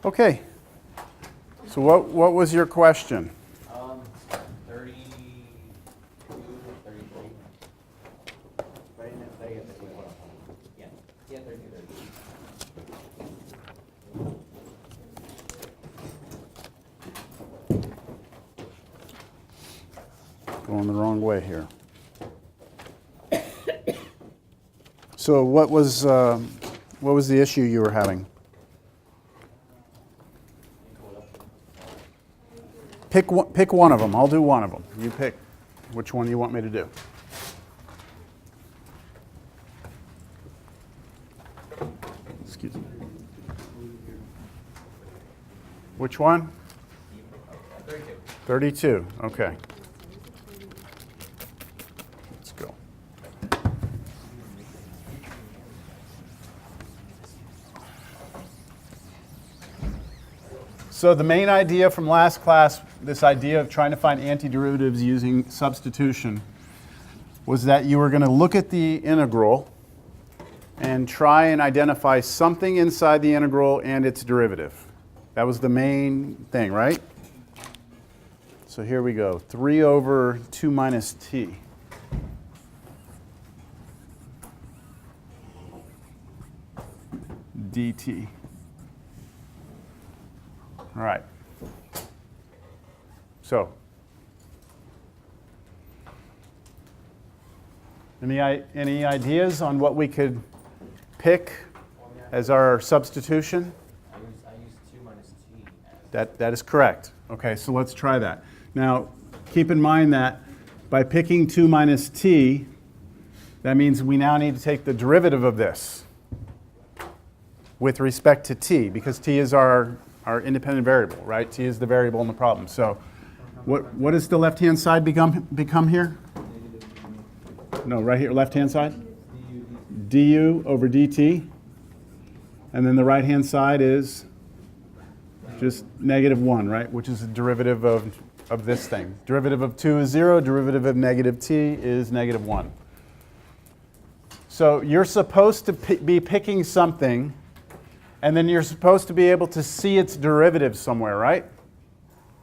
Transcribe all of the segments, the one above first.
Okay. So what was your question? 32, 33. Yeah, 32, 33. Going the wrong way here. So what was the issue you were having? Pick one of them. I'll do one of them. You pick which one you want me to do. Excuse me. Which one? 32. 32. Okay. Let's go. So the main idea from last class, this idea of trying to find antiderivatives using substitution, was that you were going to look at the integral and try and identify something inside the integral and its derivative. That was the main thing, right? So here we go. 3 over 2 minus t. dt. All right. So, any ideas on what we could pick as our substitution? I use 2 minus t. That is correct. Okay, so let's try that. Now, keep in mind that by picking 2 minus t, that means we now need to take the derivative of this with respect to t, because t is our independent variable, right? T is the variable in the problem. So what does the left-hand side become here? No, right here, left-hand side? du over dt. And then the right-hand side is just -1, right? Which is the derivative of this thing. Derivative of 2 is 0. Derivative of negative t is -1. So you're supposed to be picking something, and then you're supposed to be able to see its derivative somewhere, right?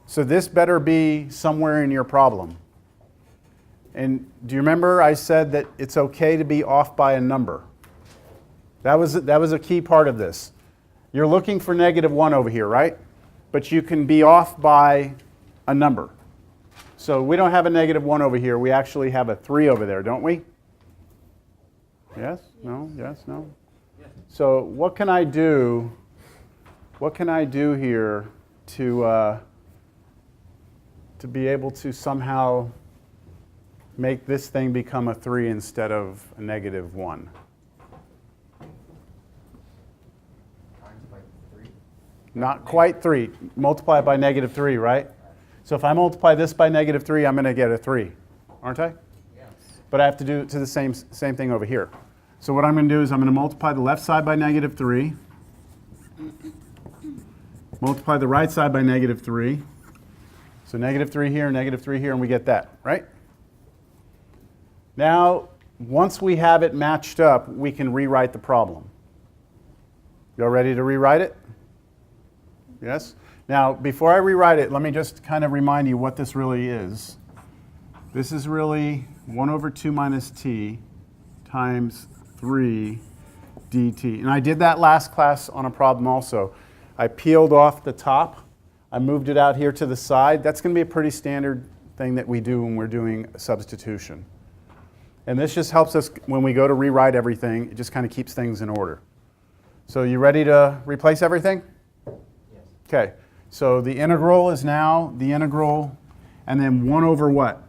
So this better be somewhere in your problem. And do you remember I said that it's okay to be off by a number? That was a key part of this. You're looking for -1 over here, right? But you can be off by a number. So we don't have a -1 over here. We actually have a 3 over there, don't we? Yes? No? Yes? No? So what can I do? What can I do here to be able to somehow make this thing become a 3 instead of a -1? Times by 3. Not quite 3. Multiply it by -3, right? So if I multiply this by -3, I'm going to get a 3, aren't I? Yeah. But I have to do it to the same thing over here. So what I'm going to do is I'm going to multiply the left side by -3, multiply the right side by -3. So -3 here, -3 here, and we get that, right? Now, once we have it matched up, we can rewrite the problem. Y'all ready to rewrite it? Yes? Now, before I rewrite it, let me just kind of remind you what this really is. This is really 1 over 2 minus t times 3 dt. And I did that last class on a problem also. I peeled off the top. I moved it out here to the side. That's going to be a pretty standard thing that we do when we're doing a substitution. And this just helps us when we go to rewrite everything. It just kind of keeps things in order. So you ready to replace everything? Yes. Okay. So the integral is now the integral, and then 1 over what?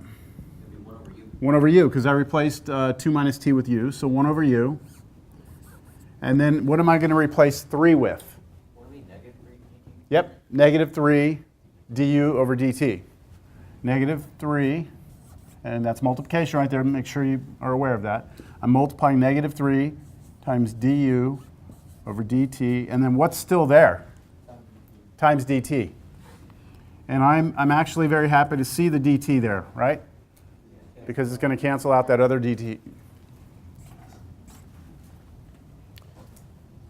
1 over u. 1 over u, because I replaced 2 minus t with u, so 1 over u. And then what am I going to replace 3 with? What do we mean, -3 dt? Yep, -3 du over dt. -3, and that's multiplication right there. Make sure you are aware of that. I'm multiplying -3 times du over dt, and then what's still there? Times dt. And I'm actually very happy to see the dt there, right? Because it's going to cancel out that other dt.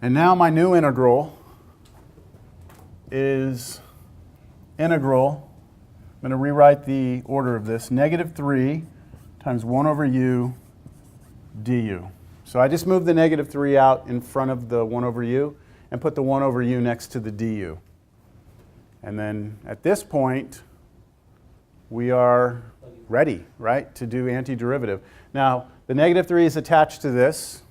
And now my new integral is integral, I'm going to rewrite the order of this, negative 3 times 1 over u du. So I just moved the negative 3 out in front of the 1 over u and put the 1 over u next to the du. And then at this point, we are ready, right, to do antiderivative. Now, the negative 3 is attached to this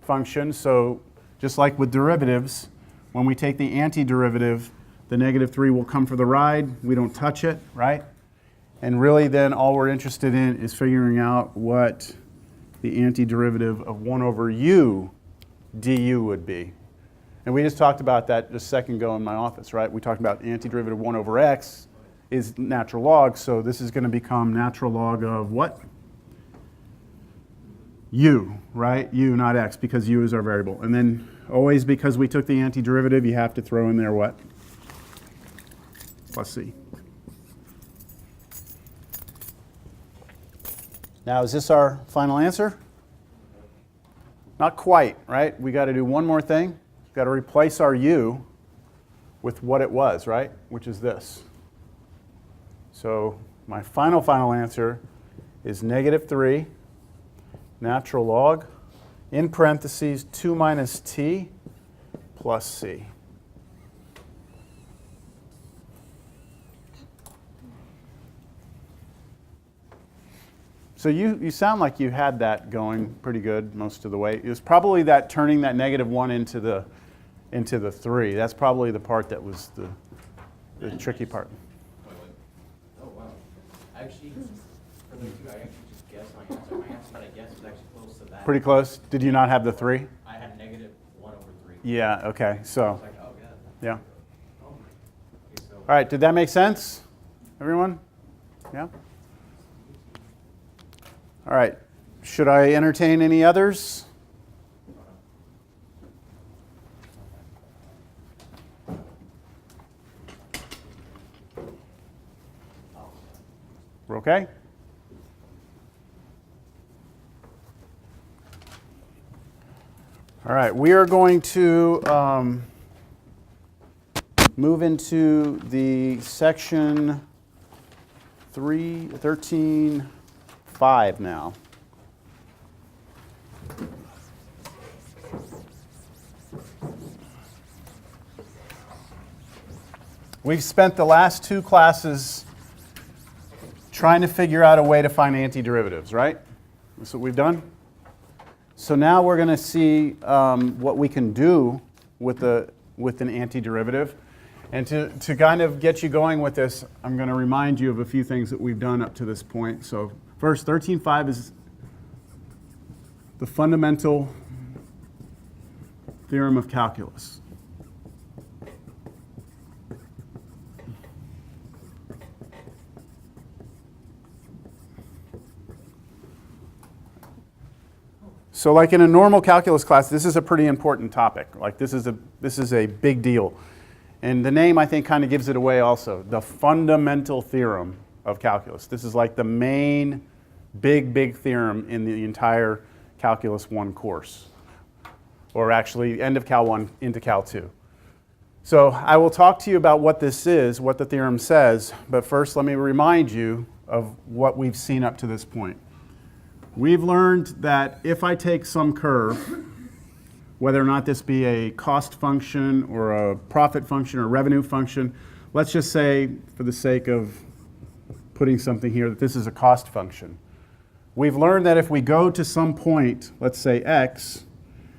function, so just like with derivatives, when we take the antiderivative, the negative 3 will come for the ride. We don't touch it, right? And really then all we're interested in is figuring out what the antiderivative of 1 over u du would be. And we just talked about that just a second ago in my office, right? We talked about antiderivative of 1 over x is natural log, so this is going to become natural log of what? U, right? U, not x, because u is our variable. And then always because we took the antiderivative, you have to throw in there what? Plus c. Now, is this our final answer? Not quite, right? We got to do one more thing. We've got to replace our u with what it was, right? Which is this. So my final answer is negative 3 natural log in parentheses 2 minus t plus c. So you sound like you had that going pretty good most of the way. It was probably that turning that negative 1 into the 3. That's probably the part that was the tricky part. Oh, wow. Actually, for the 2, I actually just guessed my answer. My answer that I guessed was actually close to that. Pretty close. Did you not have the 3? I had negative 1 over 3. Yeah, okay. I So, was like, oh, yeah. yeah. Oh. Okay, so All right, did that make sense? Everyone? Yeah? All right. Should I entertain any others? We're okay? All right, we are going to move into the section 13.5 now. We've spent the last 2 classes trying to figure out a way to find antiderivatives, right? That's what we've done. So now we're going to see what we can do with an antiderivative. And to kind of get you going with this, I'm going to remind you of a few things that we've done up to this point. So first, 13.5 is the fundamental theorem of calculus. So like in a normal calculus class, this is a pretty important topic. Like this is a big deal. And the name, I think, kind of gives it away also. The fundamental theorem of calculus. This is like the main big theorem in the entire Calculus 1 course. Or actually, end of Cal 1 into Cal 2. So I will talk to you about what this is, what the theorem says. But first, let me remind you of what we've seen up to this point. We've learned that if I take some curve, whether or not this be a cost function or a profit function or a revenue function, let's just say, for the sake of putting something here, that this is a cost function. We've learned that if we go to some point, let's say x,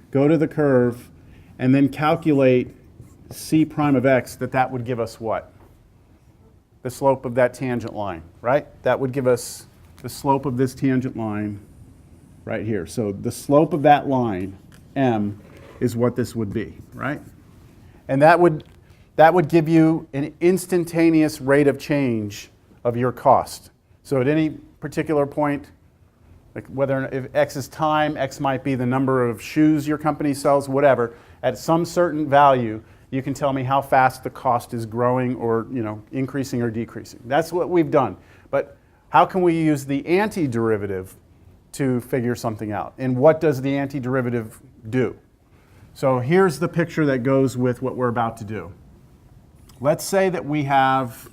go to the curve, and then calculate c prime of x, that would give us what? The slope of that tangent line, right? That would give us the slope of this tangent line right here. So the slope of that line, m, is what this would be, right? And that would give you an instantaneous rate of change of your cost. So at any particular point, like whether if x is time, x might be the number of shoes your company sells, whatever, at some certain value, you can tell me how fast the cost is growing or increasing or decreasing. That's what we've done. But how can we use the antiderivative to figure something out? And what does the antiderivative do? So here's the picture that goes with what we're about to do. let's say that we have,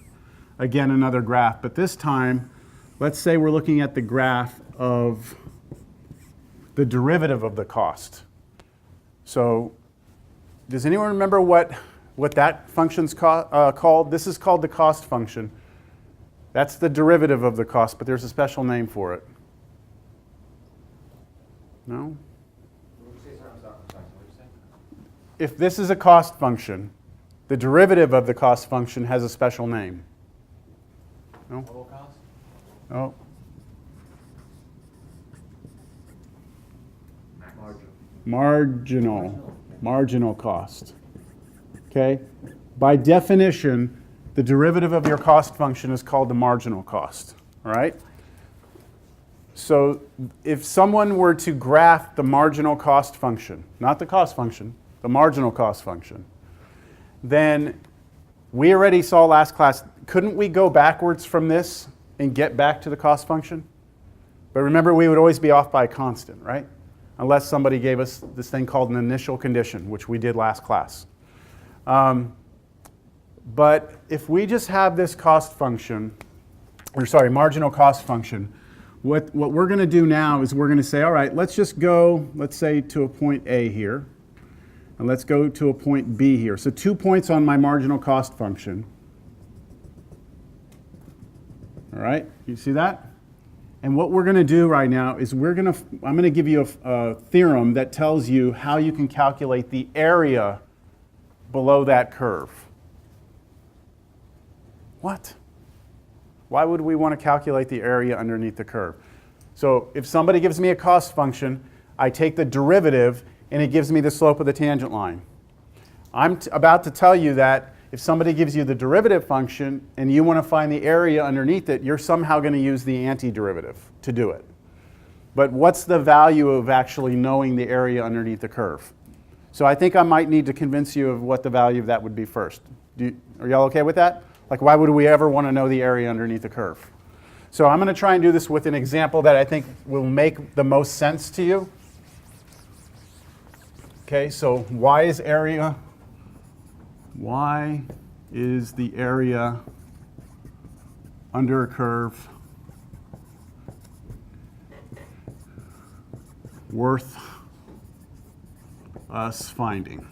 again, another graph, but this time, let's say we're looking at the graph of the derivative of the cost. So does anyone remember what that function's called? This is called the cost function. That's the derivative of the cost, but there's a special name for it. No? If this is a cost function, the derivative of the cost function has a special name. No? Total cost? Oh. Marginal cost. Okay? By definition, the derivative of your cost function is called the marginal cost. All right? So if someone were to graph the marginal cost function, not the cost function, the marginal cost function, then we already saw last class, couldn't we go backwards from this and get back to the cost function? But remember, we would always be off by a constant, right? Unless somebody gave us this thing called an initial condition, which we did last class. But if we just have this cost function, marginal cost function, what we're going to do now is we're going to say, all right, let's just go, let's say, to a point A here, and let's go to a point B here. So 2 points on my marginal cost function. All right, you see that? And what we're going to do right now is I'm going to give you a theorem that tells you how you can calculate the area below that curve. What? Why would we want to calculate the area underneath the curve? So if somebody gives me a cost function, I take the derivative and it gives me the slope of the tangent line. I'm about to tell you that if somebody gives you the derivative function and you want to find the area underneath it, you're somehow going to use the antiderivative to do it. But what's the value of actually knowing the area underneath the curve? So I think I might need to convince you of what the value of that would be first. Are y'all okay with that? Like, why would we ever want to know the area underneath the curve? So I'm going to try and do this with an example that I think will make the most sense to you. Okay, so y is area. Y is the area under a curve worth us finding.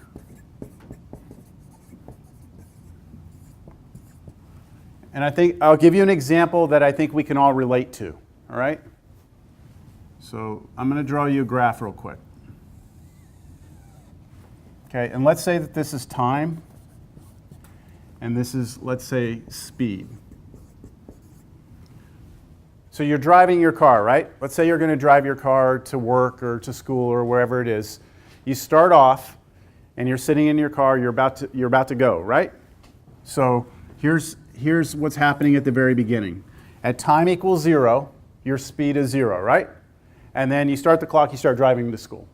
And I think I'll give you an example that I think we can all relate to, all right? So I'm going to draw you a graph real quick. Okay, and let's say that this is time, and this is, let's say, speed. So you're driving your car, right? Let's say you're going to drive your car to work or to school or wherever it is. You start off, and you're sitting in your car, you're about to go, right? So here's what's happening at the very beginning. At time equals 0, your speed is 0, right? And then you start the clock, you start driving to school.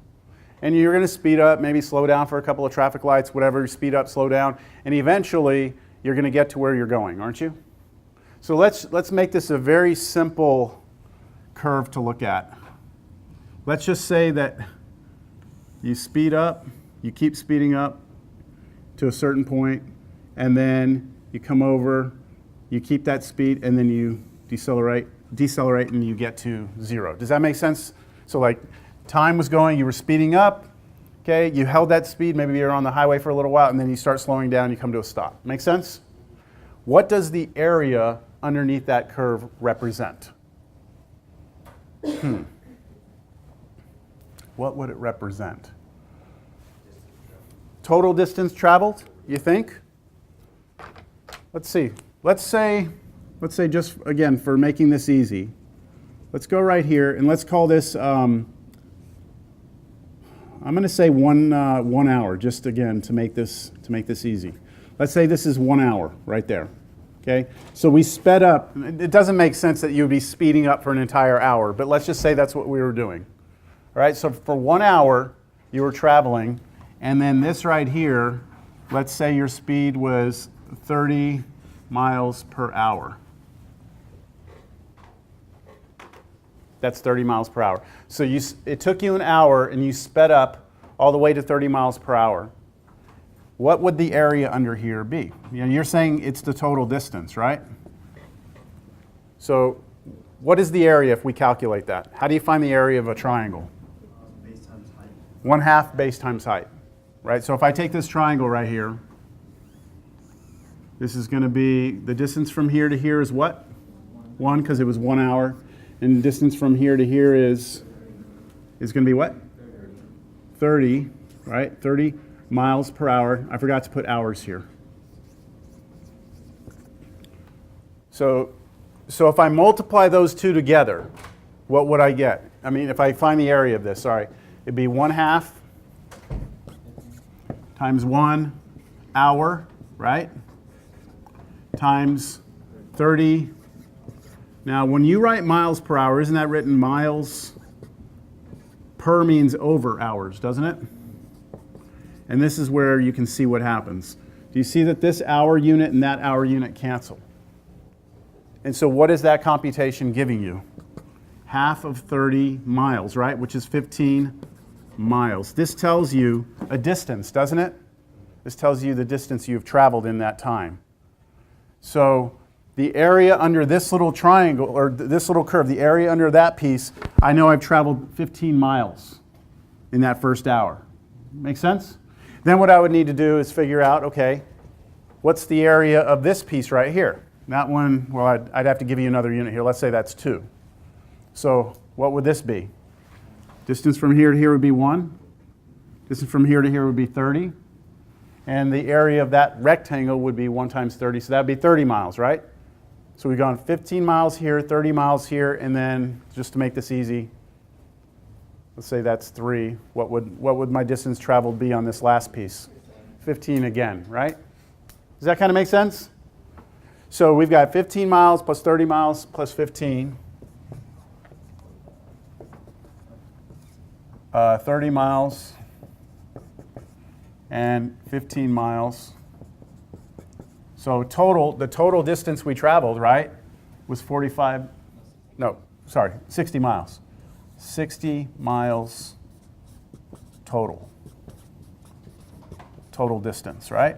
And you're going to speed up, maybe slow down for a couple of traffic lights, whatever, speed up, slow down, and eventually you're going to get to where you're going, aren't you? So let's make this a very simple curve to look at. Let's just say that you speed up, you keep speeding up to a certain point, and then you come over, you keep that speed, and then you decelerate, and you get to 0. Does that make sense? So like time was going, you were speeding up, okay, you held that speed, maybe you're on the highway for a little while, and then you start slowing down, you come to a stop. Make sense? What does the area underneath that curve represent? What would it represent? Total distance traveled, you think? Let's see. Let's say just, again, for making this easy, let's go right here, and let's call this, I'm going to say 1 hour, just again, to make this easy. Let's say this is 1 hour right there. Okay? So we sped up. It doesn't make sense that you would be speeding up for an entire hour, but let's just say that's what we were doing. All right? So for 1 hour, you were traveling, and then this right here, let's say your speed was 30 miles per hour. That's 30 miles per hour. So it took you an hour, and you sped up all the way to 30 miles per hour. what would the area under here be? You know, you're saying it's the total distance, right? So what is the area if we calculate that? How do you find the area of a triangle? Base times height. 1/2 base times height, right? So if I take this triangle right here, this is going to be, the distance from here to here is what? 1, because it was 1 hour. And the distance from here to here is going to be what? 30, right? 30 miles per hour. I forgot to put hours here. So if I multiply those two together, what would I get? I mean, if I find the area of this, sorry, it'd be 1/2 times 1 hour, right? Times 30. Now, when you write miles per hour, isn't that written miles per means over hours, doesn't it? And this is where you can see what happens. Do you see that this hour unit and that hour unit cancel? And so what is that computation giving you? 1/2 of 30 miles, right? Which is 15 miles. This tells you a distance, doesn't it? This tells you the distance you've traveled in that time. So the area under this little triangle, or this little curve, the area under that piece, I know I've traveled 15 miles in that first hour. Make sense? Then what I would need to do is figure out, okay, what's the area of this piece right here? That one, well, I'd have to give you another unit here. Let's say that's 2. So what would this be? Distance from here to here would be 1. Distance from here to here would be 30. And the area of that rectangle would be 1 times 30, so that would be 30 miles, right? So we've gone 15 miles here, 30 miles here, and then, just to make this easy, let's say that's 3. What would my distance traveled be on this last piece? 15 again, right? Does that kind of make sense? So we've got 15 miles plus 30 miles plus 15. 30 miles and 15 miles. So the total distance we traveled, right, was 60 miles. 60 miles total. Total distance, right?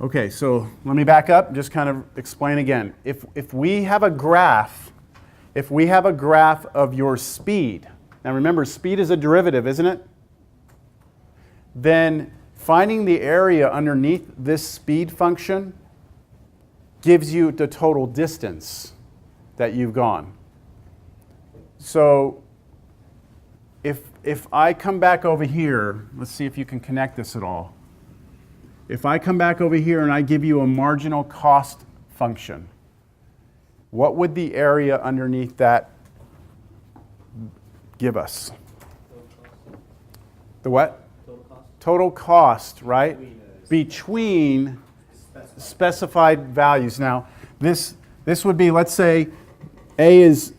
Okay, so let me back up and just kind of explain again. If we have a graph of your speed, now remember, speed is a derivative, isn't it? Then finding the area underneath this speed function gives you the total distance that you've gone. So if I come back over here, let's see if you can connect this at all. If I come back over here and I give you a marginal cost function, what would the area underneath that give us? The what? Total cost. Total cost, right? Between specified values. Now, this would be, let's say, A is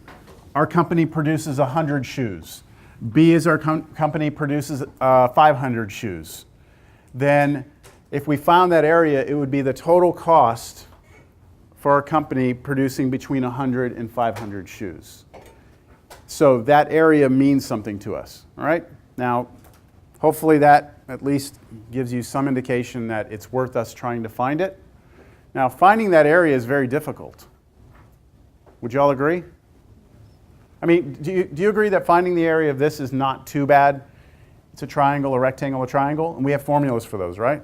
our company produces 100 shoes. B is our company produces 500 shoes. Then, if we found that area, it would be the total cost for our company producing between 100 and 500 shoes. So that area means something to us, all right? Now, hopefully that at least gives you some indication that it's worth us trying to find it. Now, finding that area is very difficult. Would you all agree? I mean, do you agree that finding the area of this is not too bad? It's a triangle, a rectangle, a triangle, and we have formulas for those, right?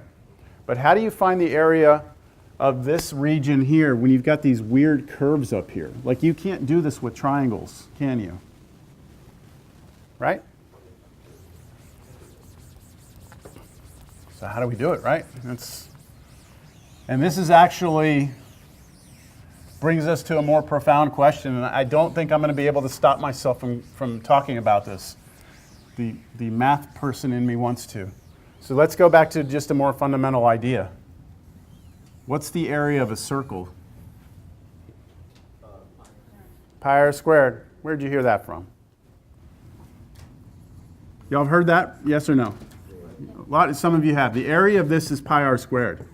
But how do you find the area of this region here when you've got these weird curves up here? Like, you can't do this with triangles, can you? Right? So how do we do it, right? And this is actually brings us to a more profound question, and I don't think I'm going to be able to stop myself from talking about this. The math person in me wants to. So let's go back to just a more fundamental idea. What's the area of a circle? Pi r squared. Where'd you hear that from? Y'all have heard that? Yes or no? Some of you have. The area of this is pi r squared.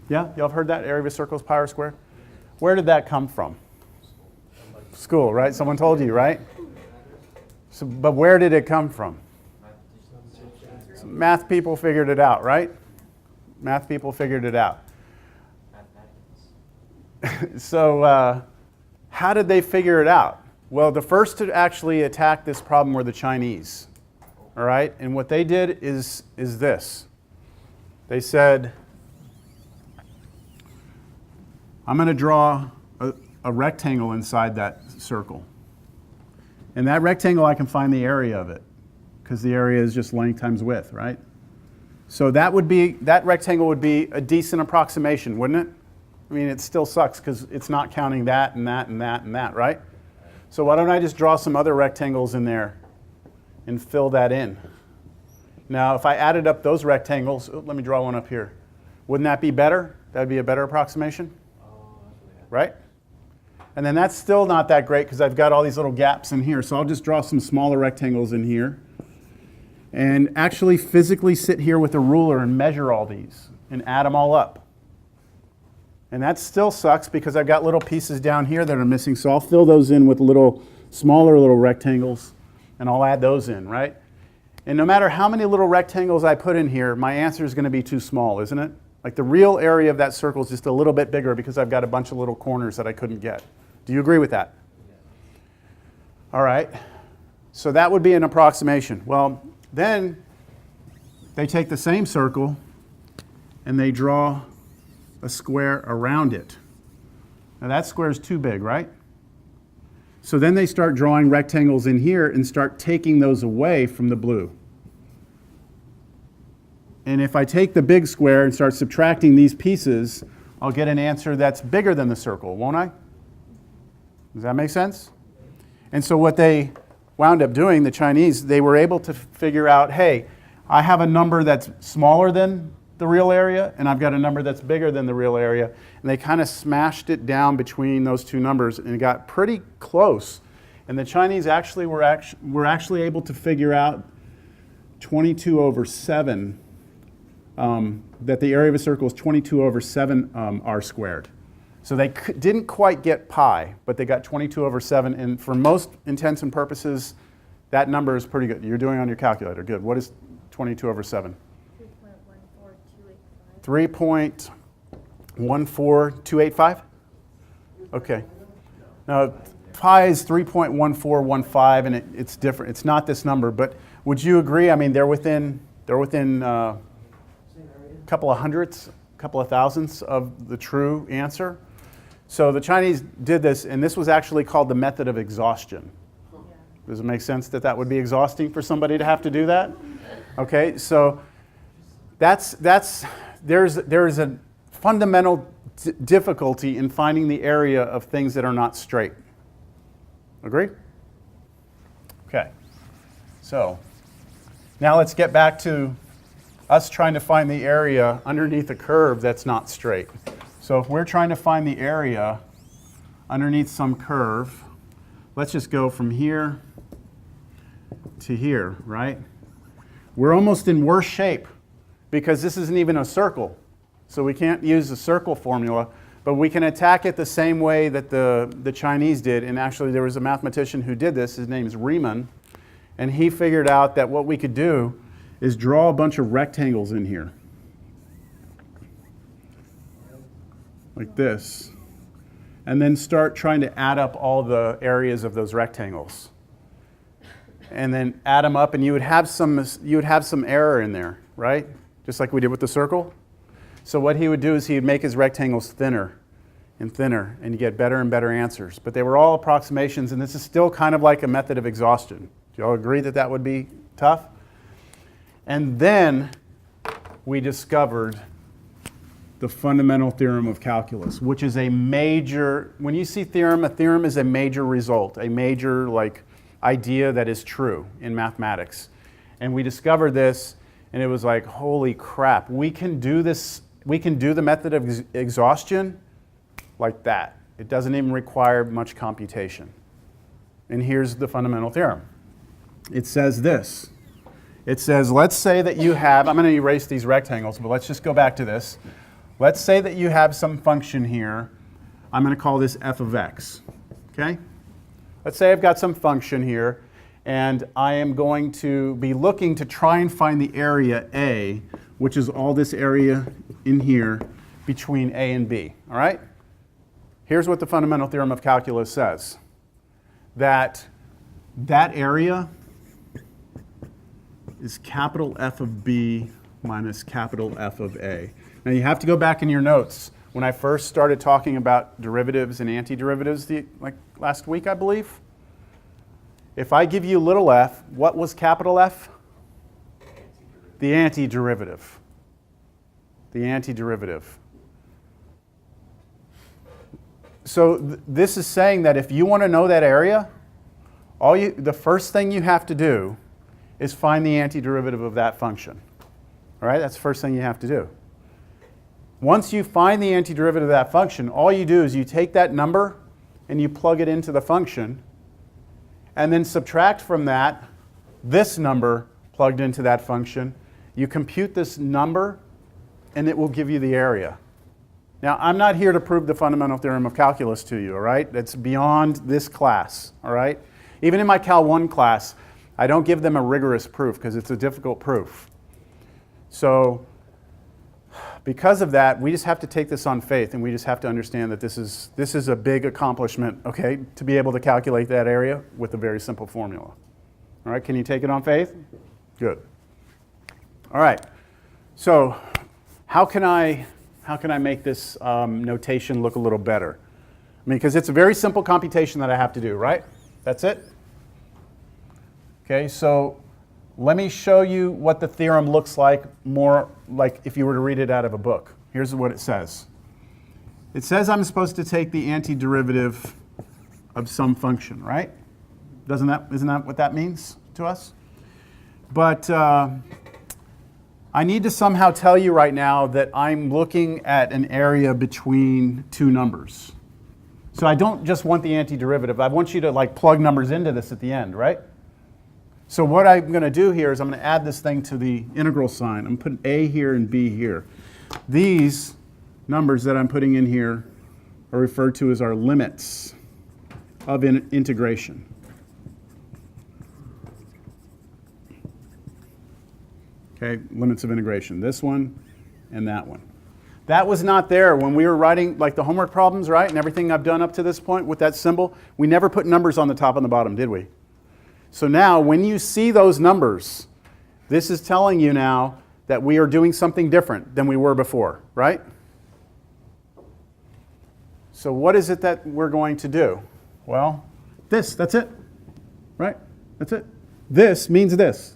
Yeah? Y'all have heard that? Area of a circle is pi r squared? Where did that come from? School, right? Someone told you, right? So, but where did it come from? Math people figured it out, right? Math people figured it out. Mathematics. So how did they figure it out? Well, the first to actually attack this problem were the Chinese. All right? And what they did is this. They said, I'm going to draw a rectangle inside that circle. And that rectangle, I can find the area of it, because the area is just length times width, right? So that rectangle would be a decent approximation, wouldn't it? I mean, it still sucks because it's not counting that and that and that and that, right? So why don't I just draw some other rectangles in there and fill that in? Now, if I added up those rectangles, let me draw one up here. Wouldn't that be better? That would be a better approximation, right? And then that's still not that great because I've got all these little gaps in here. So I'll just draw some smaller rectangles in here and actually physically sit here with a ruler and measure all these and add them all up. And that still sucks because I've got little pieces down here that are missing. So I'll fill those in with smaller little rectangles and I'll add those in, right? And no matter how many little rectangles I put in here, my answer is going to be too small, isn't it? Like the real area of that circle is just a little bit bigger because I've got a bunch of little corners that I couldn't get. Do you agree with that? All right. So that would be an approximation. Well, then they take the same circle and they draw a square around it. Now that square is too big, right? So then they start drawing rectangles in here and start taking those away from the blue. And if I take the big square and start subtracting these pieces, I'll get an answer that's bigger than the circle, won't I? Does that make sense? And so what they wound up doing, the Chinese, they were able to figure out, hey, I have a number that's smaller than the real area, and I've got a number that's bigger than the real area. And they kind of smashed it down between those two numbers and it got pretty close. And the Chinese actually were actually able to figure out 22 over 7, that the area of a circle is 22 over 7 r squared. So they didn't quite get pi, but they got 22 over 7. And for most intents and purposes, that number is pretty good. You're doing it on your calculator. Good. What is 22 over 7? 3.14285. Okay. Now, pi is 3.1415, and it's different. It's not this number, but would you agree? I mean, they're within a couple of hundredths, a couple of thousandths of the true answer. So the Chinese did this, and this was actually called the method of exhaustion. Does it make sense that that would be exhausting for somebody to have to do that? Okay, so there's a fundamental difficulty in finding the area of things that are not straight. Agree? Okay. So now let's get back to us trying to find the area underneath a curve that's not straight. So if we're trying to find the area underneath some curve, let's just go from here to here, right? We're almost in worse shape because this isn't even a circle. So we can't use the circle formula, but we can attack it the same way that the Chinese did. And actually there was a mathematician who did this. His name is Riemann. And he figured out that what we could do is draw a bunch of rectangles in here. Like this. And then start trying to add up all the areas of those rectangles. And then add them up, and you would have some error in there, right? Just like we did with the circle. So what he would do is he would make his rectangles thinner and thinner, and you get better and better answers. But they were all approximations, and this is still kind of like a method of exhaustion. Do you all agree that that would be tough? And then we discovered the fundamental theorem of calculus, which is a major, when you see theorem, a theorem is a major result, a major idea that is true in mathematics. And we discovered this, and it was like, holy crap, we can do this, we can do the method of exhaustion like that. It doesn't even require much computation. And here's the fundamental theorem. It says this. It says, let's say that you have, I'm going to erase these rectangles, but let's just go back to this. Let's say that you have some function here. I'm going to call this f of x. Okay? Let's say I've got some function here, And I am going to be looking to try and find the area A, which is all this area in here between A and B, all right? Here's what the fundamental theorem of calculus says, that area is capital F of B minus capital F of A. Now you have to go back in your notes. When I first started talking about derivatives and antiderivatives like last week, I believe, if I give you little f, what was capital F? The antiderivative. The antiderivative. So this is saying that if you want to know that area, the first thing you have to do is find the antiderivative of that function. All right, that's the first thing you have to do. Once you find the antiderivative of that function, all you do is you take that number and you plug it into the function, and then subtract from that this number plugged into that function. You compute this number, and it will give you the area. Now, I'm not here to prove the fundamental theorem of calculus to you, all right? That's beyond this class, all right? Even in my Cal 1 class, I don't give them a rigorous proof because it's a difficult proof. So because of that, we just have to take this on faith, and we just have to understand that this is a big accomplishment, okay, to be able to calculate that area with a very simple formula. All right, can you take it on faith? Good. All right, so how can I make this notation look a little better? I mean, because it's a very simple computation that I have to do, right? That's it? Okay, so let me show you what the theorem looks like more like if you were to read it out of a book. Here's what it says. It says I'm supposed to take the antiderivative of some function, right? Isn't that what that means to us? But I need to somehow tell you right now that I'm looking at an area between two numbers. So I don't just want the antiderivative. I want you to like plug numbers into this at the end, right? So what I'm going to do here is I'm going to add this thing to the integral sign. I'm putting A here and B here. These numbers that I'm putting in here are referred to as our limits of integration. Okay, limits of integration. This one and that one. That was not there when we were writing like the homework problems, right? And everything I've done up to this point with that symbol. We never put numbers on the top and the bottom, did we? So now when you see those numbers, this is telling you now that we are doing something different than we were before, right? So what is it that we're going to do? Well, that's it, right? That's it. This means this.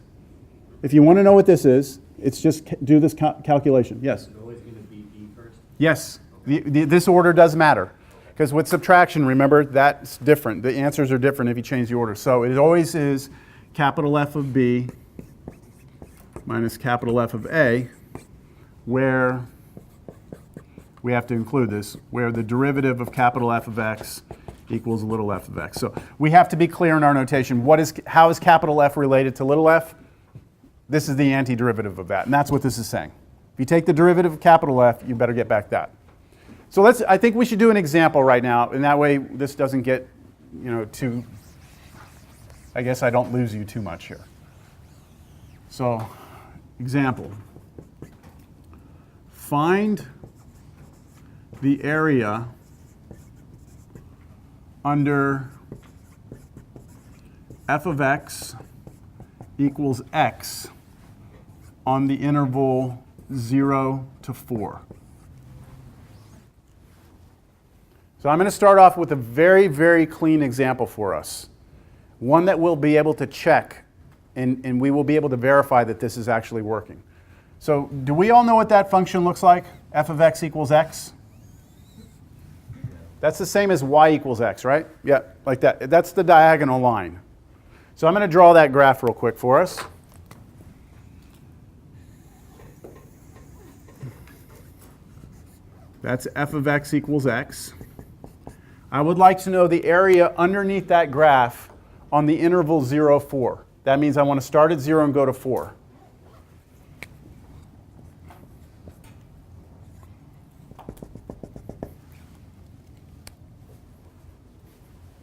If you want to know what this is, it's just do this calculation. Yes? Is it always going to be B first? Yes. This order does matter. Because with subtraction, remember, that's different. The answers are different if you change the order. So it always is capital F of B minus capital F of A, where we have to include this, where the derivative of capital F of x equals little f of x. So we have to be clear in our notation. How is capital F related to little f? This is the antiderivative of that, and that's what this is saying. If you take the derivative of capital F, you better get back that. So I think we should do an example right now, and that way this doesn't get, too, I guess I don't lose you too much here. So, example. Find the area under f of x equals x on the interval 0 to 4. So I'm going to start off with a very, very clean example for us. One that we'll be able to check, and we will be able to verify that this is actually working. So do we all know what that function looks like? F of x equals x? That's the same as y equals x, right? Yeah, like that. That's the diagonal line. So I'm going to draw that graph real quick for us. That's f of x equals x. I would like to know the area underneath that graph on the interval 0, 4. That means I want to start at 0 and go to 4.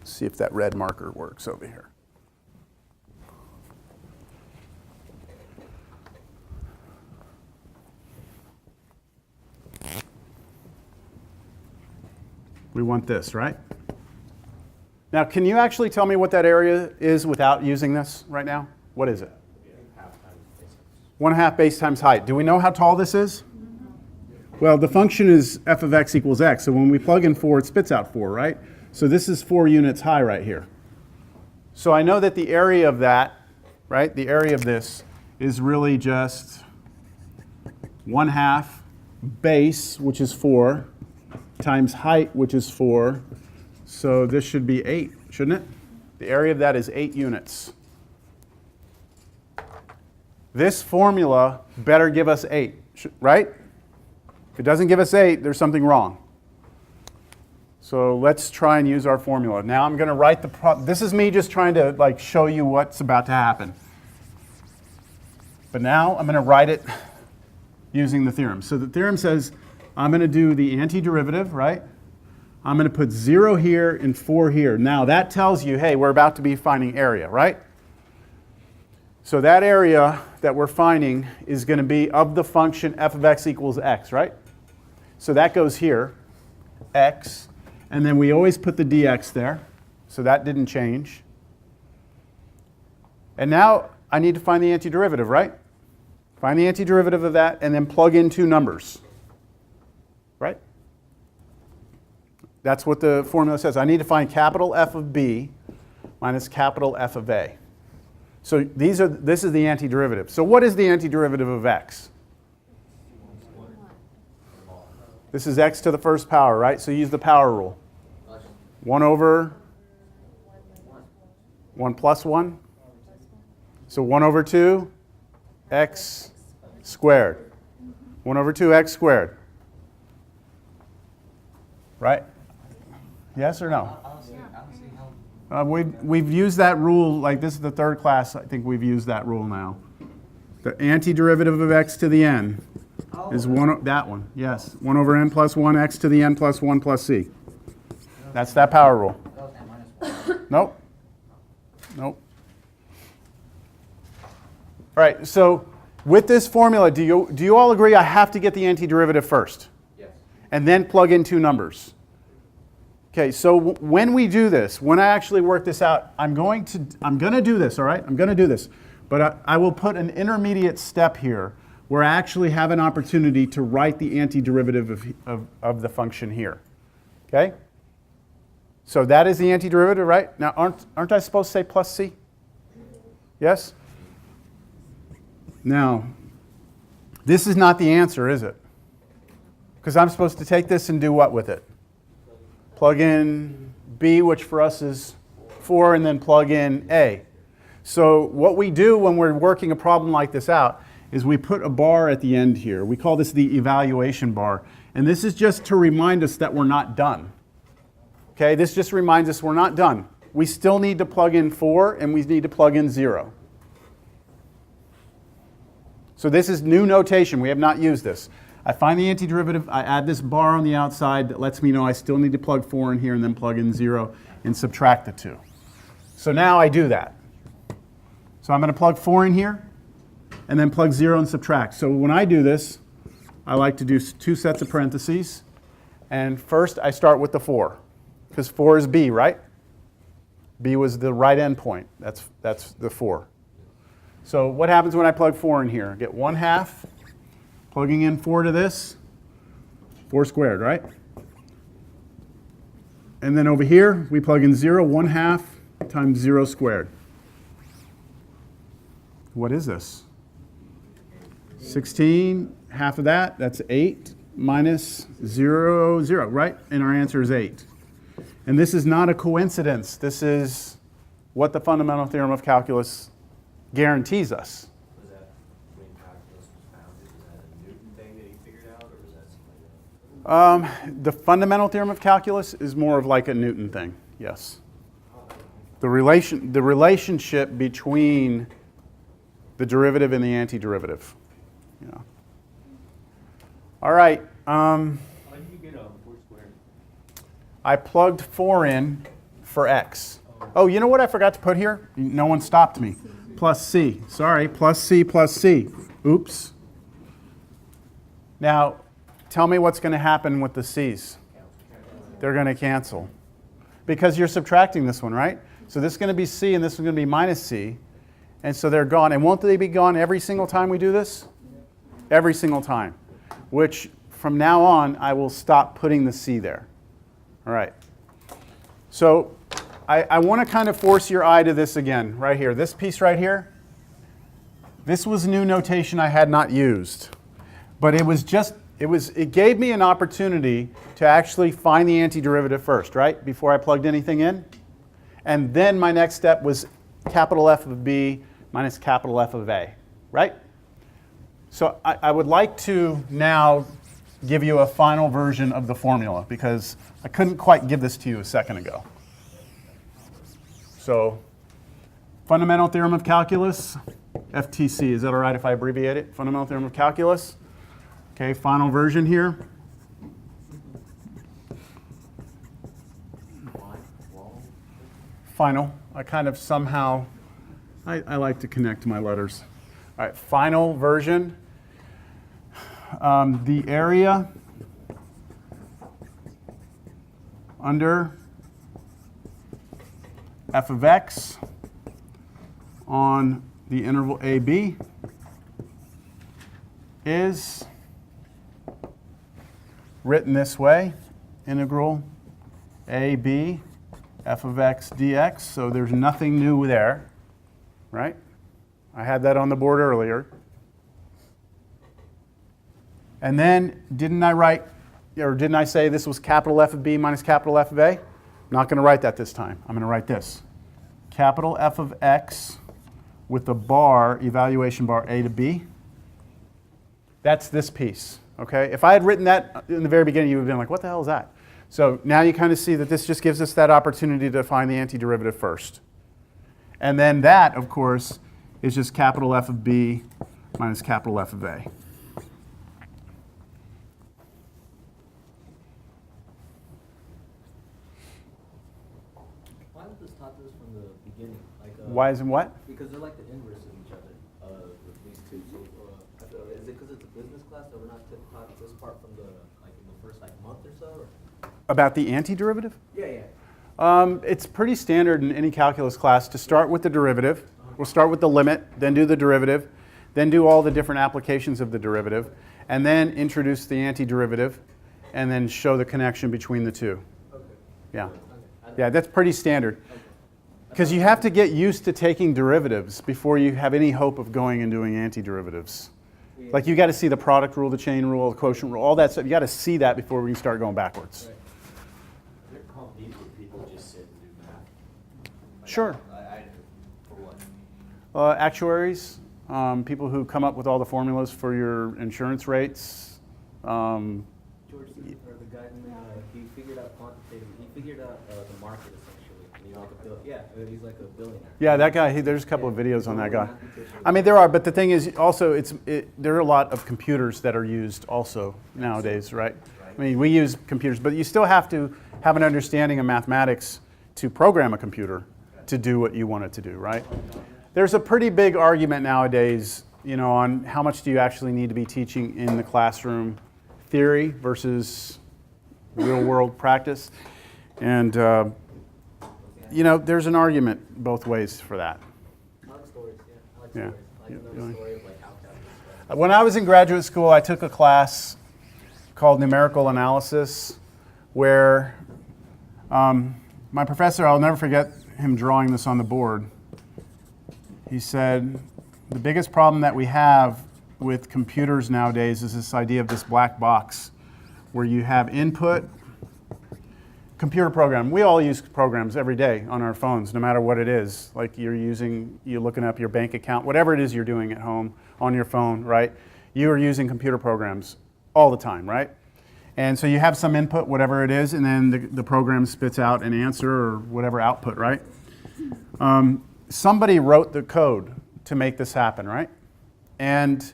See if that red marker works over here. We want this, right? Now, can you actually tell me what that area is without using this right now? What is it? 1/2 base times height. Do we know how tall this is? Well, the function is f of x equals x. So when we plug in 4, it spits out 4, right? So this is 4 units high right here. So I know that the area of that, right, the area of this is really just 1/2 base, which is 4, times height, which is 4. So this should be 8, shouldn't it? The area of that is 8 units. This formula better give us 8, right? If it doesn't give us 8, there's something wrong. So let's try and use our formula. Now I'm going to write the problem. This is me just trying to like show you what's about to happen. But now I'm going to write it using the theorem. So the theorem says I'm going to do the antiderivative, right? I'm going to put 0 here and 4 here. Now that tells you, hey, we're about to be finding area, right? So that area that we're finding is going to be of the function f of x equals x, right? So that goes here, x, and then we always put the dx there. So that didn't change. And now I need to find the antiderivative, right? Find the antiderivative of that and then plug in 2 numbers, right? That's what the formula says. I need to find capital F of b minus capital F of a. So this is the antiderivative. So what is the antiderivative of x? This is x to the first power, right? So use the power rule. 1 over 1 plus 1. So 1 over 2 x squared. 1 over 2 x squared. Right? Yes or no? We've used that rule, like this is the 3rd class, I think we've used that rule now. The antiderivative of x to the n is that one, yes. 1 over n plus 1 x to the n plus 1 plus c. That's that power rule. Nope. Nope. All right, so with this formula, do you all agree I have to get the antiderivative first? Yes. And then plug in 2 numbers? Okay, so when we do this, when I actually work this out, I'm going to do this, all right? I'm going to do this. But I will put an intermediate step here where I actually have an opportunity to write the antiderivative of the function here. Okay? So that is the antiderivative, right? Now, aren't I supposed to say plus c? Yes? Now, this is not the answer, is it? Because I'm supposed to take this and do what with it? Plug in b, which for us is 4, and then plug in a. So what we do when we're working a problem like this out is we put a bar at the end here. We call this the evaluation bar. And this is just to remind us that we're not done. Okay, this just reminds us we're not done. We still need to plug in 4, and we need to plug in 0. So this is new notation. We have not used this. I find the antiderivative, I add this bar on the outside that lets me know I still need to plug 4 in here and then plug in 0 and subtract the 2. So now I do that. So I'm going to plug 4 in here and then plug 0 and subtract. So when I do this, I like to do 2 sets of parentheses. And first I start with the 4, because 4 is b, right? B was the right endpoint. That's the 4. So what happens when I plug 4 in here? I get 1/2. Plugging in 4 to this, 4 squared, right? And then over here, we plug in 0, 1/2 times 0 squared. What is this? 16, half of that, that's 8, minus 0, 0, right? And our answer is 8. And this is not a coincidence. This is what the fundamental theorem of calculus guarantees us. The fundamental theorem of calculus is more of like a Newton thing, yes. The relationship between the derivative and the antiderivative. Yeah. All right. How did you get a 4 squared? I plugged 4 in for x. Oh, you know what I forgot to put here? No one stopped me. Plus c. Sorry, plus c plus c. Oops. Now, tell me what's going to happen with the c's. They're going to cancel. Because you're subtracting this one, right? So this is going to be C and this is going to be minus C. And so they're gone. And won't they be gone every single time we do this? Every single time. Which from now on, I will stop putting the C there. All right. So I want to kind of force your eye to this again, right here. This piece right here. This was new notation I had not used. But it gave me an opportunity to actually find the antiderivative first, right? Before I plugged anything in. And then my next step was capital F of B minus capital F of A, right? So I would like to now give you a final version of the formula because I couldn't quite give this to you a second ago. So fundamental theorem of calculus, FTC, is that all right if I abbreviate it? Fundamental theorem of calculus. Okay, final version here. Final. I kind of somehow, I like to connect my letters. All right, final version. The area under f of x on the interval AB is written this way, integral AB f of x dx, so there's nothing new there, right? I had that on the board earlier. And then didn't I say this was capital F of B minus capital F of A? I'm not going to write that this time. I'm going to write this. Capital F of x with the bar, evaluation bar A to B. That's this piece, okay? If I had written that in the very beginning, you would have been like, what the hell is that? So now you kind of see that this just gives us that opportunity to find the antiderivative first. And then that, of course, is just capital F of B minus capital F of A. Why was this taught to us from the beginning? Why isn't what? Because they're like the inverse of each other, with these two. So, is it because it's a business class that we're not taught this part from the in the first month or so? Or? About the antiderivative? Yeah. It's pretty standard in any calculus class to start with the derivative. We'll start with the limit, then do the derivative, then do all the different applications of the derivative, and then introduce the antiderivative, and then show the connection between the two. Okay. Yeah. Okay. Yeah, that's pretty standard. Because you have to get used to taking derivatives before you have any hope of going and doing antiderivatives. Yeah. Like you got to see the product rule, the chain rule, the quotient rule, all that stuff. You got to see that before we can start going backwards. Right. There are companies where people just sit and do math. Sure. For what? Actuaries, people who come up with all the formulas for your insurance rates. George, or the guy, he figured out quantitative. He figured out the market essentially. He's like a billionaire. Yeah, that guy. There's a couple of videos on that guy. I mean, there are, but the thing is, also, there are a lot of computers that are used also nowadays, right? I mean, we use computers, but you still have to have an understanding of mathematics to program a computer to do what you want it to do, right? There's a pretty big argument nowadays, on how much do you actually need to be teaching in the classroom, theory versus real-world practice, and there's an argument both ways for that. I like stories. Yeah, I like Yeah. stories. I like to know the story of how calculus. When I was in graduate school, I took a class called numerical analysis, where my professor, I'll never forget him drawing this on the board. He said, the biggest problem that we have with computers nowadays is this idea of this black box, where you have input, computer program. We all use programs every day on our phones, no matter what it is. Like you're looking up your bank account, whatever it is you're doing at home on your phone, right? You are using computer programs all the time, right? And so you have some input, whatever it is, and then the program spits out an answer or whatever output, right? Somebody wrote the code to make this happen, right? And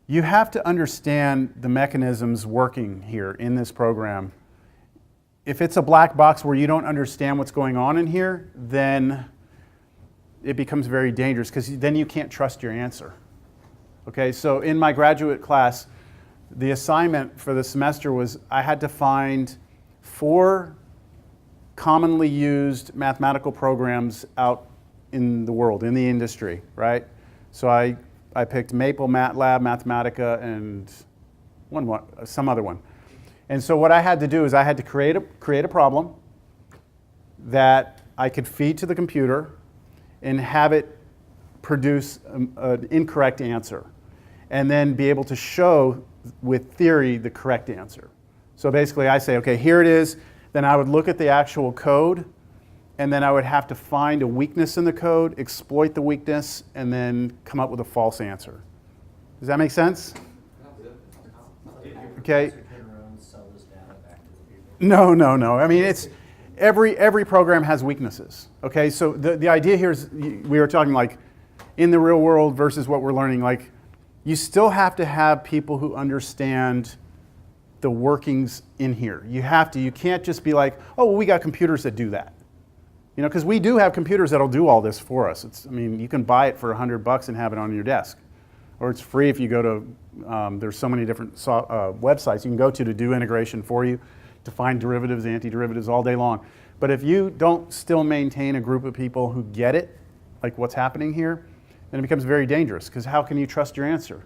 you have to understand the mechanisms working here in this program. If it's a black box where you don't understand what's going on in here, then it becomes very dangerous because then you can't trust your answer. Okay, so in my graduate class, the assignment for the semester was I had to find 4 commonly used mathematical programs out in the world, in the industry, right? So I picked Maple, MATLAB, Mathematica, and some other one. And so what I had to do is I had to create a problem that I could feed to the computer and have it produce an incorrect answer, and then be able to show with theory the correct answer. So basically I say, okay, here it is. Then I would look at the actual code, and then I would have to find a weakness in the code, exploit the weakness, and then come up with a false answer. Does that make sense? Okay. No. I mean, it's every program has weaknesses. Okay, so the idea here is we were talking like in the real world versus what we're learning. Like, you still have to have people who understand the workings in here. You have to. You can't just be like, oh, well, we got computers that do that. You know, because we do have computers that'll do all this for us. I mean, you can buy it for $100 and have it on your desk, or it's free if you go to. There's so many different websites you can go to do integration for you, to find derivatives, antiderivatives all day long. But if you don't still maintain a group of people who get it, like what's happening here, then it becomes very dangerous, because how can you trust your answer,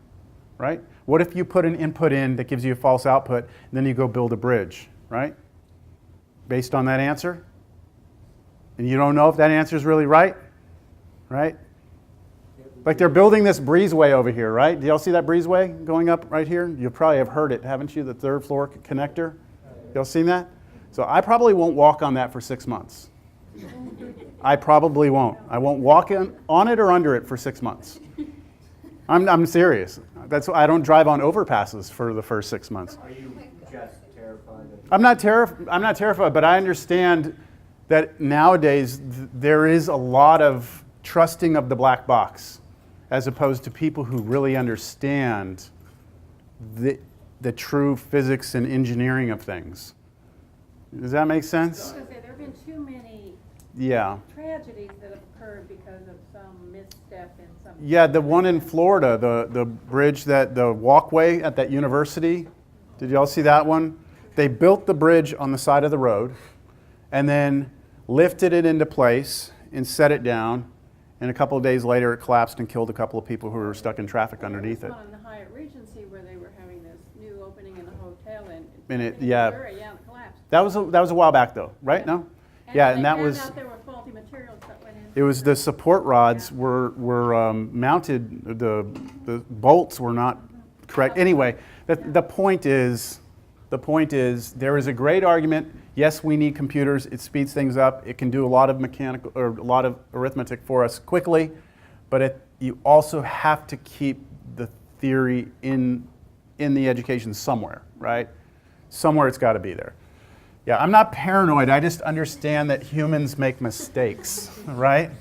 right? What if you put an input in that gives you a false output, and then you go build a bridge, right? Based on that answer? And you don't know if that answer is really right? Like they're building this breezeway over here, right? Do y'all see that breezeway going up right here? You probably have heard it, haven't you? The 3rd floor connector. Y'all seen that? So I probably won't walk on that for 6 months. I probably won't. I won't walk on it or under it for 6 months. I'm serious. That's why I don't drive on overpasses for the first 6 months. Are you just terrified? I'm not terrified, but I understand that nowadays there is a lot of trusting of the black box, as opposed to people who really understand the true physics and engineering of things. Does that make sense? I was going to say, there have been too many tragedies that have occurred because of some misstep in some. Yeah, the one in Florida, the bridge, the walkway at that university. Did y'all see that one? They built the bridge on the side of the road and then lifted it into place and set it down. And a couple of days later, it collapsed and killed a couple of people who were stuck in traffic underneath it. One in the Hyatt Regency where they were having this new opening in a hotel And it, it collapsed. That was a while back though, right? No? Yeah, and that was. There were faulty materials that went in. It was the support rods were mounted. The bolts were not correct. Anyway, the point is there is a great argument. Yes, we need computers. It speeds things up. It can do a lot of mechanical or a lot of arithmetic for us quickly, but you also have to keep the theory in the education somewhere, right? Somewhere it's got to be there. Yeah, I'm not paranoid. I just understand that humans make mistakes, right?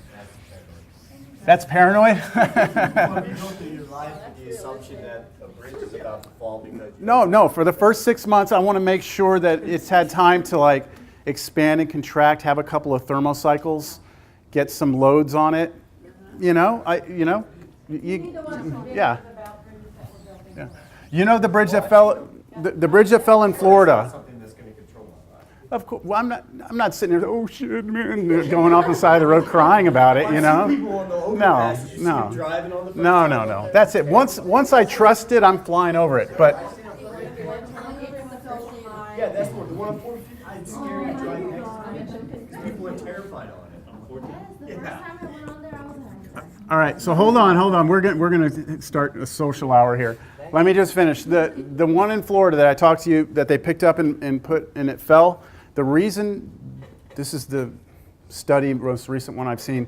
That's paranoid? You go through your life with the assumption that a bridge is about to fall because No. For the first 6 months, I want to make sure that it's had time to like expand and contract, have a couple of thermocycles, get some loads on it. Yeah. You know the bridge that fell, the bridge that fell in Florida. something that's going to control my life. Of course, well, I'm not sitting there, oh shit, man, going off the side of the road crying about it, you know? No. That's it. Once I trust it, I'm flying over it. But Yeah, that's the one on 450. It's scary driving next to it. People are terrified on it, unfortunately. Yeah. all right, so hold on. We're gonna start a social hour here. Let me just finish. The one in Florida that I talked to you that they picked up and put and it fell. The reason, this is the study, most recent one I've seen.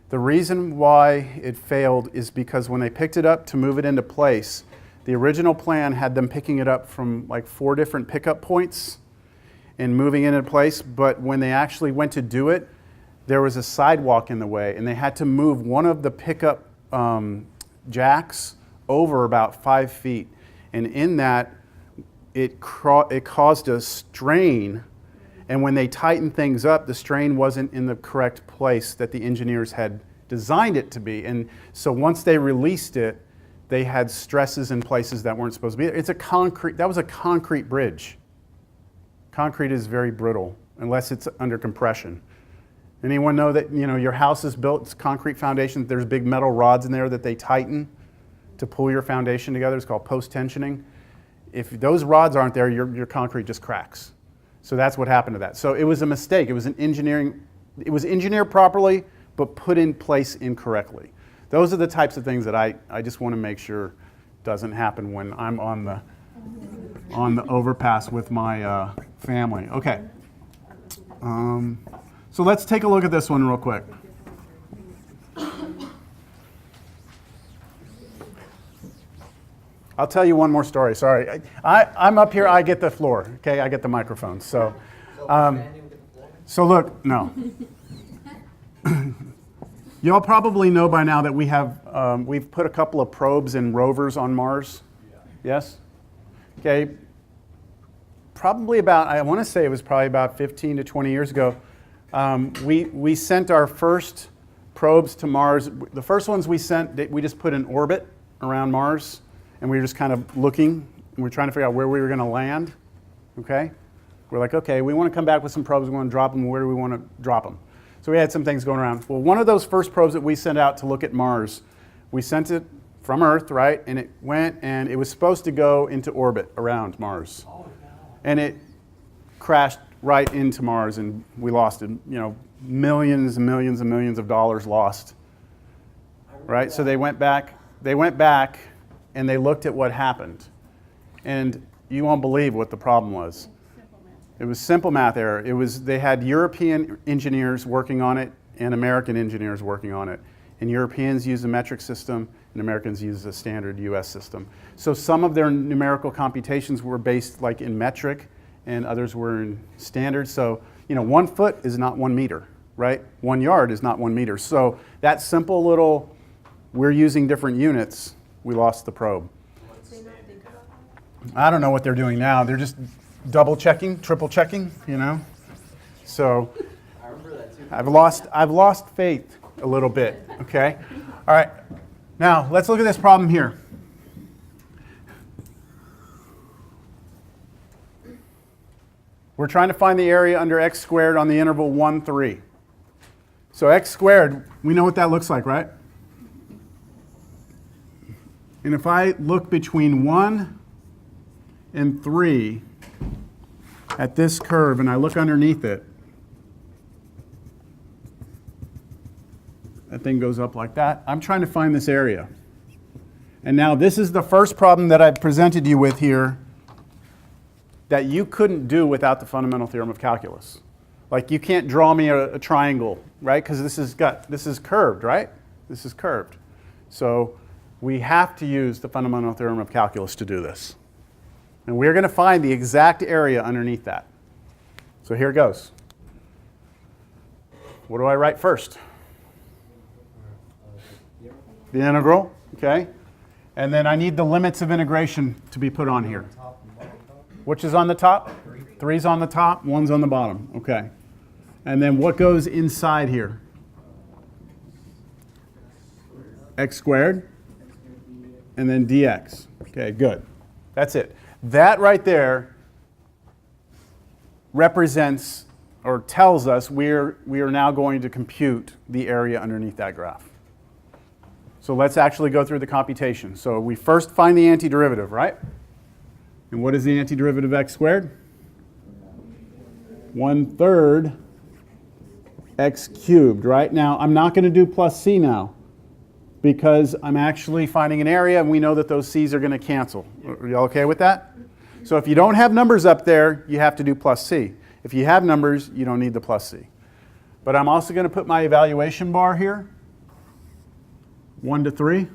The reason why it failed is because when they picked it up to move it into place, the original plan had them picking it up from like 4 different pickup points and moving it into place. But when they actually went to do it, there was a sidewalk in the way, and they had to move one of the pickup jacks over about 5 feet. And in that, it caused a strain. And when they tightened things up, the strain wasn't in the correct place that the engineers had designed it to be. And so once they released it, they had stresses in places that weren't supposed to be there. That was a concrete bridge. Concrete is very brittle unless it's under compression. Anyone know that, you know, your house is built, it's concrete foundation, there's big metal rods in there that they tighten to pull your foundation together. It's called post-tensioning. If those rods aren't there, your concrete just cracks. So that's what happened to that. So it was a mistake. It was engineered properly, but put in place incorrectly. Those are the types of things that I just want to make sure doesn't happen when I'm on the overpass with my family. Okay. So let's take a look at this one real quick. I'll tell you one more story. Sorry, I'm up here. I get the floor. Okay, I get the microphone. So look, no. Y'all probably know by now that we've put a couple of probes and rovers on Mars. Yes. Okay. Probably about, I want to say it was probably about 15 to 20 years ago. We sent our first probes to Mars. The first ones we sent, we just put in orbit around Mars, and we were just kind of looking, and we were trying to figure out where we were going to land. Okay? We're like, okay, we want to come back with some probes. We want to drop them. Where do we want to drop them? So we had some things going around. Well, one of those first probes that we sent out to look at Mars, we sent it from Earth, right? And it went, and it was supposed to go into orbit around Mars. And it crashed right into Mars, and we lost it. You know, millions and millions and millions of dollars lost. Right? So they went back, and they looked at what happened. And you won't believe what the problem was. It was simple math error. They had European engineers working on it and American engineers working on it. And Europeans use a metric system, and Americans use a standard US system. So some of their numerical computations were based like in metric, and others were in standard. So, you know, 1 foot is not 1 meter, right? 1 yard is not 1 meter. So that simple little, we're using different units, we lost the probe. I don't know what they're doing now. They're just double checking, triple checking, you know? So I remember that too. I've lost faith a little bit, okay? All right, now let's look at this problem here. We're trying to find the area under x squared on the interval 1, 3. So x squared, we know what that looks like, right? And if I look between 1 and 3 at this curve, and I look underneath it, that thing goes up like that. I'm trying to find this area. And now this is the first problem that I've presented you with here that you couldn't do without the fundamental theorem of calculus. Like, you can't draw me a triangle, right? Because this is curved, right? This is curved. So we have to use the fundamental theorem of calculus to do this. And we're going to find the exact area underneath that. So here it goes. What do I write first? The integral, okay? And then I need the limits of integration to be put on here. Which is on the top? 3's on the top, 1's on the bottom, okay. And then what goes inside here? X squared, and then dx. Okay, good. That's it. That right there represents or tells us we are now going to compute the area underneath that graph. So let's actually go through the computation. So we first find the antiderivative, right? And what is the antiderivative of x squared? 1/3 x cubed, right? Now, I'm not going to do plus c now because I'm actually finding an area, and we know that those c's are going to cancel. Are you all okay with that? So if you don't have numbers up there, you have to do plus c. If you have numbers, you don't need the plus c. But I'm also going to put my evaluation bar here, 1 to 3,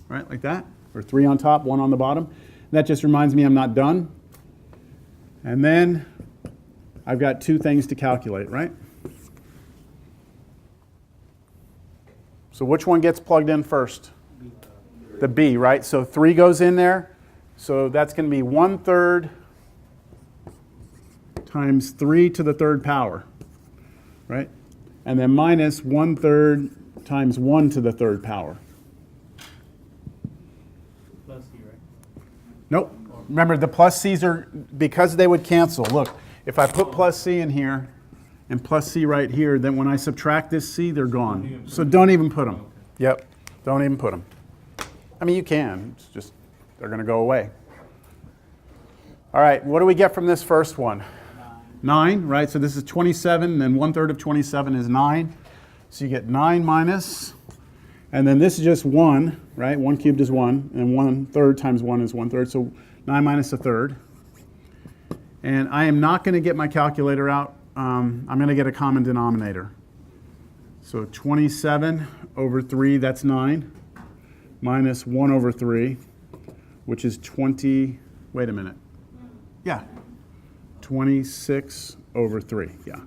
right, like that, or 3 on top, 1 on the bottom. That just reminds me I'm not done. And then I've got 2 things to calculate, right? So which one gets plugged in first? The b, right? So 3 goes in there. So that's going to be 1/3 times 3 to the 3rd power, right? And then minus 1/3 times 1 to the 3rd power. Plus C, right? Nope. Remember, the plus c's are, because they would cancel. Look, If I put plus c in here and plus c right here, then when I subtract this c, they're gone. So don't even put them. Yep, don't even put them. I mean, you can, it's just they're going to go away. All right, what do we get from this first one? 9, right? So this is 27, and 1/3 of 27 is 9. So you get 9 minus, and then this is just 1, right? 1 cubed is 1, and 1/3 times 1 is 1/3, so 9 minus 1/3. And I am not going to get my calculator out. I'm going to get a common denominator. So 27 over 3, that's 9, minus 1/3, which is 20, wait a minute. Yeah, 26 over 3, yeah.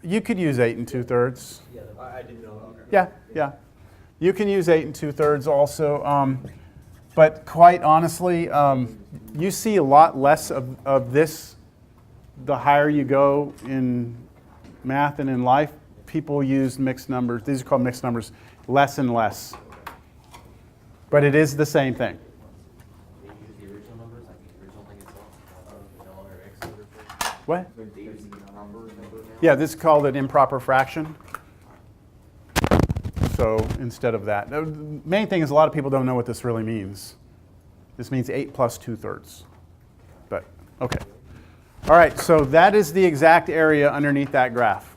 You could use 8 2/3. Yeah, I didn't know. Okay. Yeah, yeah. You can use 8 2/3 also. But quite honestly, you see a lot less of this the higher you go in math and in life. People use mixed numbers. These are called mixed numbers, less and less. But it is the same thing. They use the original numbers, like the original thing itself, or x over 3. What? They use the number now? Yeah, this is called an improper fraction. So instead of that, the main thing is a lot of people don't know what this really means. This means 8 plus 2/3. But, okay. All right, so that is the exact area underneath that graph.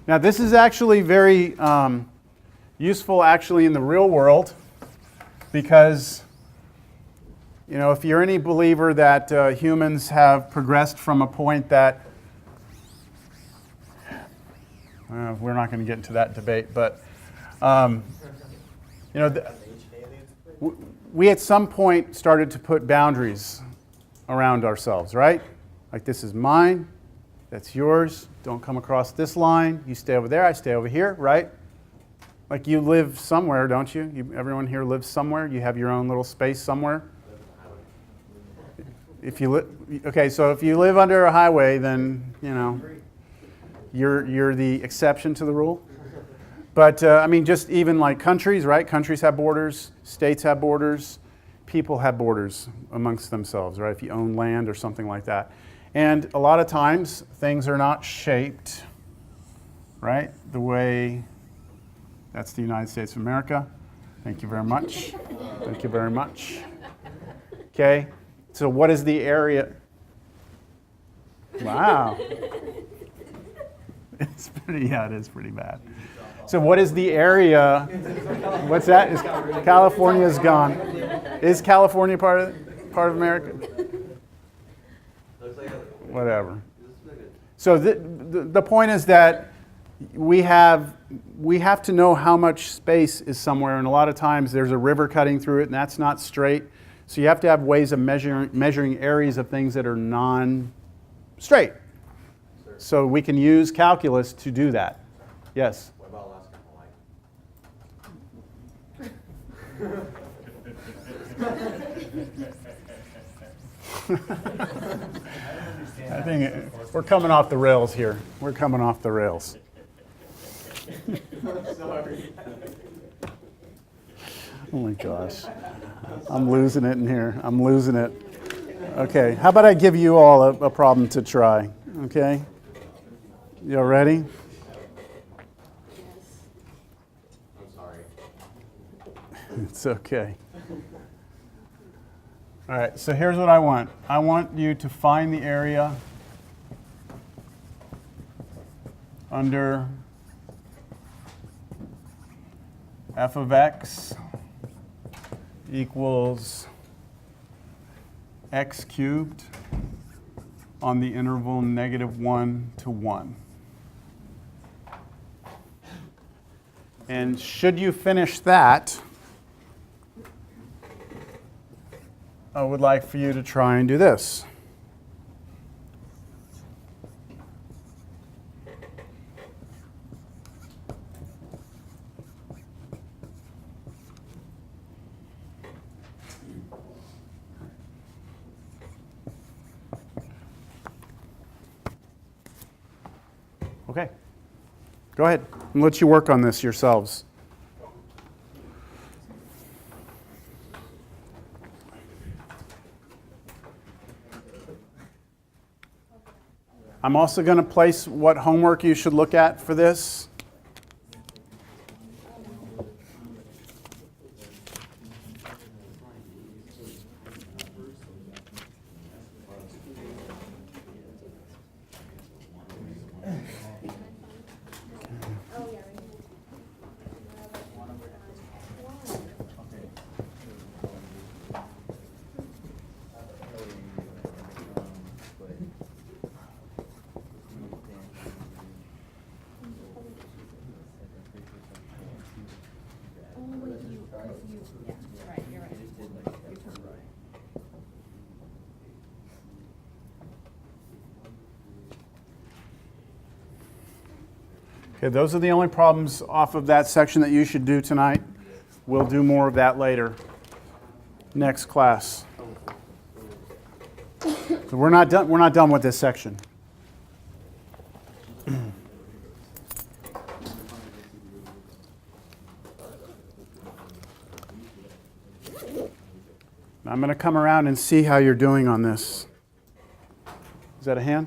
Now this is actually very useful actually in the real world because, you know, if you're any believer that humans have progressed from a point that we're not going to get into that debate, but you know, we at some point started to put boundaries around ourselves, right? Like this is mine, that's yours. Don't come across this line. You stay over there, I stay over here, right? Like you live somewhere, don't you? Everyone here lives somewhere. You have your own little space somewhere. If you okay, so if you live under a highway, then you know. You're the exception to the rule. But I mean, just even like countries, right? Countries have borders, states have borders, people have borders amongst themselves, right? If you own land or something like that. And a lot of times, things are not shaped, right? The way, that's the United States of America. Thank you very much. Thank you very much. Okay, so what is the area? Wow. It's pretty, yeah, it is pretty bad. So what is the area? What's that? Is California's gone? Is California part of America? Whatever. So the point is that we have to know how much space is somewhere, and a lot of times there's a river cutting through it, and that's not straight. So you have to have ways of measuring areas of things that are non-straight. So we can use calculus to do that. Yes? What about Alaska and Hawaii? I think we're coming off the rails here. We're coming off the rails. Sorry. Oh my gosh. I'm losing it in here. I'm losing it. Okay, how about I give you all a problem to try, okay? You all ready? I'm sorry. It's okay. All right, so here's what I want. I want you to find the area under f of x equals x cubed on the interval -1 to 1. And should you finish that, I would like for you to try and do this. Okay. Go ahead and let you work on this yourselves. I'm also going to place what homework you should look at for this. Okay, those are the only problems off of that section that you should do tonight. We'll do more of that later. Next class. So we're not done with this section. I'm going to come around and see how you're doing on this. Is that a hand?